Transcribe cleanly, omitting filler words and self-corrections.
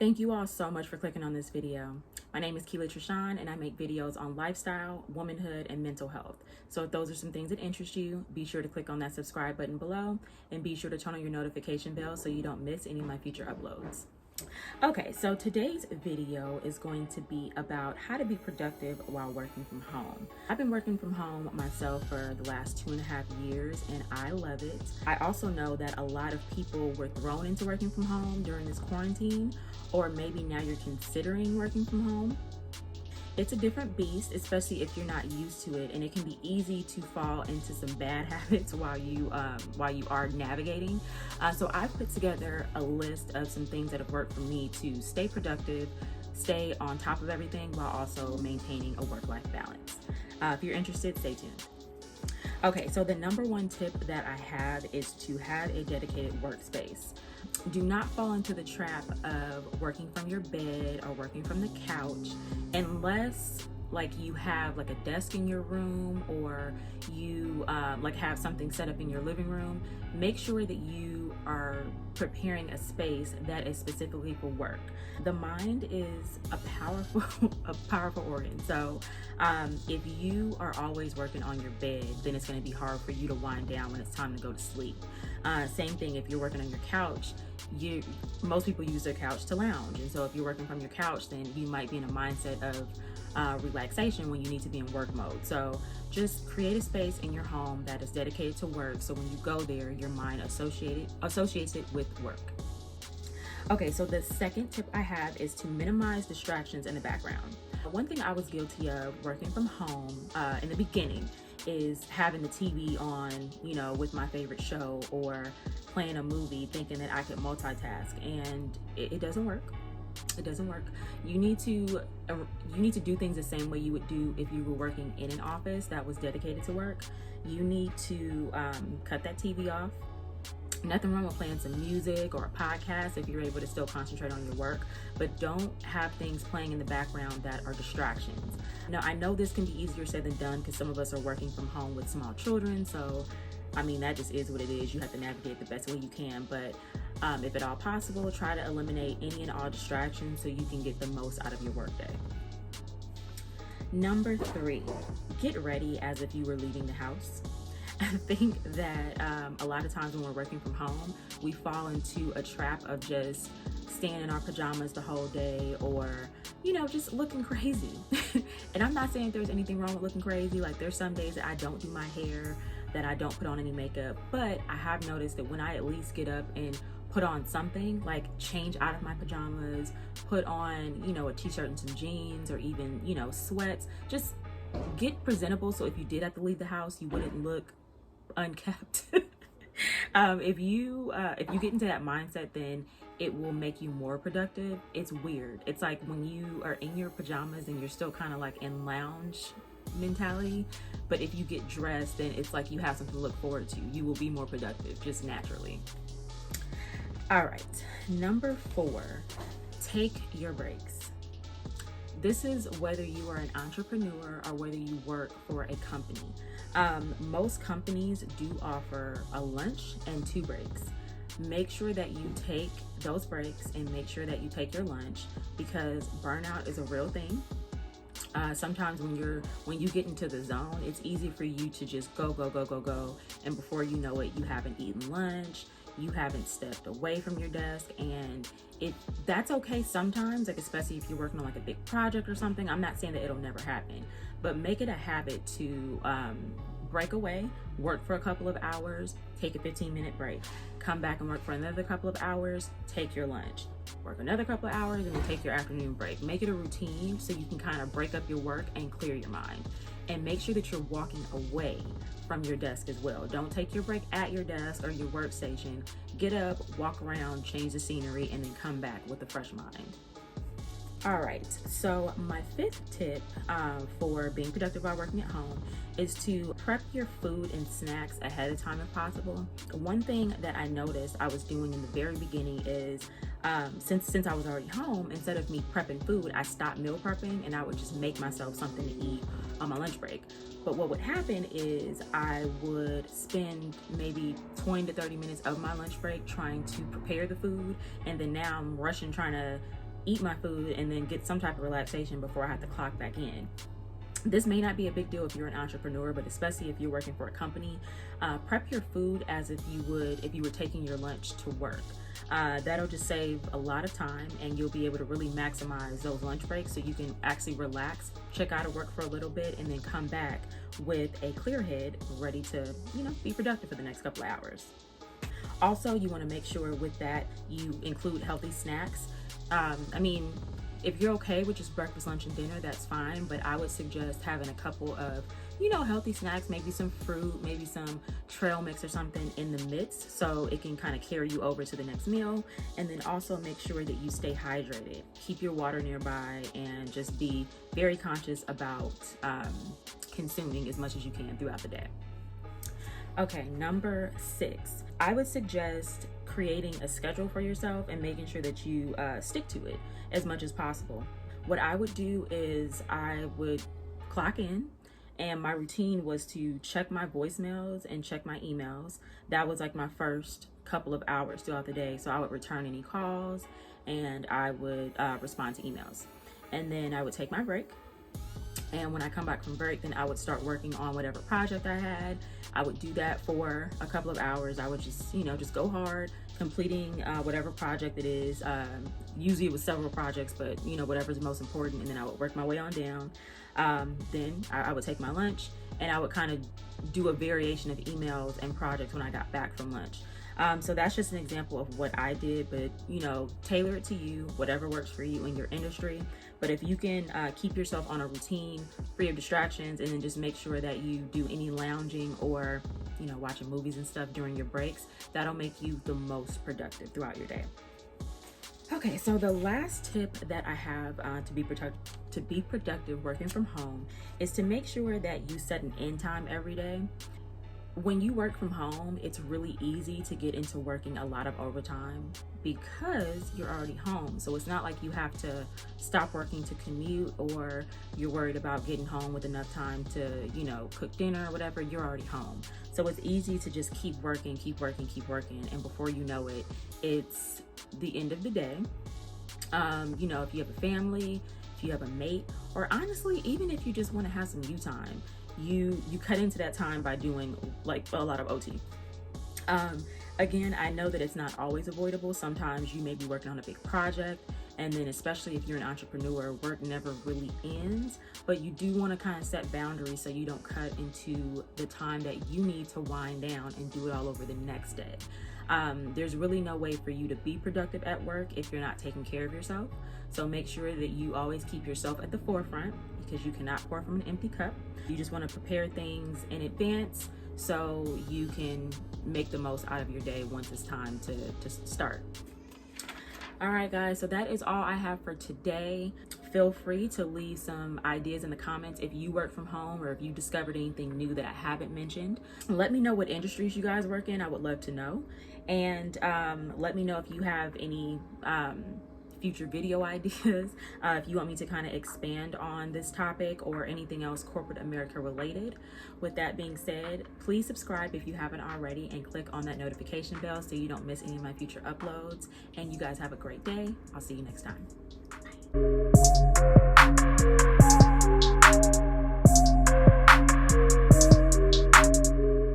Thank you all so much for clicking on this video. My name is Keela Trishan and I make videos on lifestyle, womanhood, and mental health. So if those are some things that interest you, be sure to click on that subscribe button below and be sure to turn on your notification bell so you don't miss any of my future uploads. Okay, so today's video is going to be about how to be productive while working from home. I've been working from home myself for the last 2.5 years and I love it. I also know that a lot of people were thrown into working from home during this quarantine, or maybe now you're considering working from home. It's a different beast, especially if you're not used to it, and it can be easy to fall into some bad habits while you are navigating. So I've put together a list of some things that have worked for me to stay productive, stay on top of everything while also maintaining a work-life balance. If you're interested, stay tuned. Okay, so the number one tip that I have is to have a dedicated workspace. Do not fall into the trap of working from your bed or working from the couch unless you have a desk in your room, or you have something set up in your living room. Make sure that you are preparing a space that is specifically for work. The mind is a powerful organ. So if you are always working on your bed, then it's going to be hard for you to wind down when it's time to go to sleep. Same thing if you're working on your couch. Most people use their couch to lounge, and so if you're working from your couch, then you might be in a mindset of relaxation when you need to be in work mode. So just create a space in your home that is dedicated to work, so when you go there, your mind associates it with work. Okay, so the second tip I have is to minimize distractions in the background. One thing I was guilty of working from home in the beginning is having the TV on, with my favorite show, or playing a movie thinking that I could multitask, and it doesn't work. It doesn't work. You need to do things the same way you would do if you were working in an office that was dedicated to work. You need to cut that TV off. Nothing wrong with playing some music or a podcast if you're able to still concentrate on your work, but don't have things playing in the background that are distractions. Now, I know this can be easier said than done because some of us are working from home with small children, so that just is what it is. You have to navigate the best way you can, but if at all possible, try to eliminate any and all distractions so you can get the most out of your workday. Number 3, get ready as if you were leaving the house. I think that a lot of times when we're working from home, we fall into a trap of just staying in our pajamas the whole day, or just looking crazy. And I'm not saying there's anything wrong with looking crazy. There's some days that I don't do my hair, that I don't put on any makeup, but I have noticed that when I at least get up and put on something, change out of my pajamas, put on a t-shirt and some jeans, or even sweats, just get presentable, so if you did have to leave the house, you wouldn't look unkept. If you get into that mindset, then it will make you more productive. It's weird. It's like when you are in your pajamas and you're still kind of in lounge mentality, but if you get dressed, then it's like you have something to look forward to. You will be more productive just naturally. All right, number 4, take your breaks. This is whether you are an entrepreneur or whether you work for a company. Most companies do offer a lunch and 2 breaks. Make sure that you take those breaks and make sure that you take your lunch, because burnout is a real thing. Sometimes when you get into the zone, it's easy for you to just go, and before you know it, you haven't eaten lunch, you haven't stepped away from your desk, and that's okay sometimes, especially if you're working on a big project or something. I'm not saying that it'll never happen, but make it a habit to break away, work for a couple of hours, take a 15-minute break, come back and work for another couple of hours, take your lunch, work another couple of hours, and then take your afternoon break. Make it a routine so you can kind of break up your work and clear your mind. And make sure that you're walking away from your desk as well. Don't take your break at your desk or your workstation. Get up, walk around, change the scenery, and then come back with a fresh mind. All right, so my 5th tip for being productive while working at home is to prep your food and snacks ahead of time if possible. One thing that I noticed I was doing in the very beginning is since I was already home, instead of me prepping food, I stopped meal prepping and I would just make myself something to eat on my lunch break. But what would happen is I would spend maybe 20 to 30 minutes of my lunch break trying to prepare the food, and then now I'm rushing trying to eat my food, and then get some type of relaxation before I have to clock back in. This may not be a big deal if you're an entrepreneur, but especially if you're working for a company, prep your food as if you would if you were taking your lunch to work. That'll just save a lot of time, and you'll be able to really maximize those lunch breaks so you can actually relax, check out of work for a little bit, and then come back with a clear head, ready to, be productive for the next couple of hours. Also, you want to make sure with that you include healthy snacks. If you're okay with just breakfast, lunch, and dinner, that's fine. But I would suggest having a couple of, healthy snacks, maybe some fruit, maybe some trail mix or something in the midst, so it can kind of carry you over to the next meal. And then also make sure that you stay hydrated. Keep your water nearby, and just be very conscious about consuming as much as you can throughout the day. Okay, number 6, I would suggest creating a schedule for yourself and making sure that you stick to it as much as possible. What I would do is I would clock in, and my routine was to check my voicemails and check my emails. That was like my first couple of hours throughout the day. So I would return any calls, and I would respond to emails. And then I would take my break. And when I come back from break, then I would start working on whatever project I had. I would do that for a couple of hours. I would just go hard, completing whatever project it is. Usually it was several projects, but whatever's most important. And then I would work my way on down. Then I would take my lunch, and I would kind of do a variation of emails and projects when I got back from lunch. So that's just an example of what I did, but tailor it to you, whatever works for you in your industry. But if you can keep yourself on a routine, free of distractions, and then just make sure that you do any lounging or watching movies and stuff during your breaks, that'll make you the most productive throughout your day. Okay, so the last tip that I have to be productive working from home is to make sure that you set an end time every day. When you work from home, it's really easy to get into working a lot of overtime because you're already home. So it's not like you have to stop working to commute, or you're worried about getting home with enough time to, cook dinner or whatever. You're already home. So it's easy to just keep working. And before you know it, it's the end of the day. If you have a family, if you have a mate, or honestly, even if you just want to have some you time, you cut into that time by doing like a lot of OT. Again, I know that it's not always avoidable. Sometimes you may be working on a big project, and then especially if you're an entrepreneur, work never really ends, but you do want to kind of set boundaries so you don't cut into the time that you need to wind down and do it all over the next day. There's really no way for you to be productive at work if you're not taking care of yourself. So make sure that you always keep yourself at the forefront, because you cannot pour from an empty cup. You just want to prepare things in advance so you can make the most out of your day once it's time to start. All right, guys, so that is all I have for today. Feel free to leave some ideas in the comments if you work from home, or if you discovered anything new that I haven't mentioned. Let me know what industries you guys work in. I would love to know. And let me know if you have any future video ideas, if you want me to kind of expand on this topic or anything else corporate America related. With that being said, please subscribe if you haven't already, and click on that notification bell so you don't miss any of my future uploads. And you guys have a great day. I'll see you next time. Bye.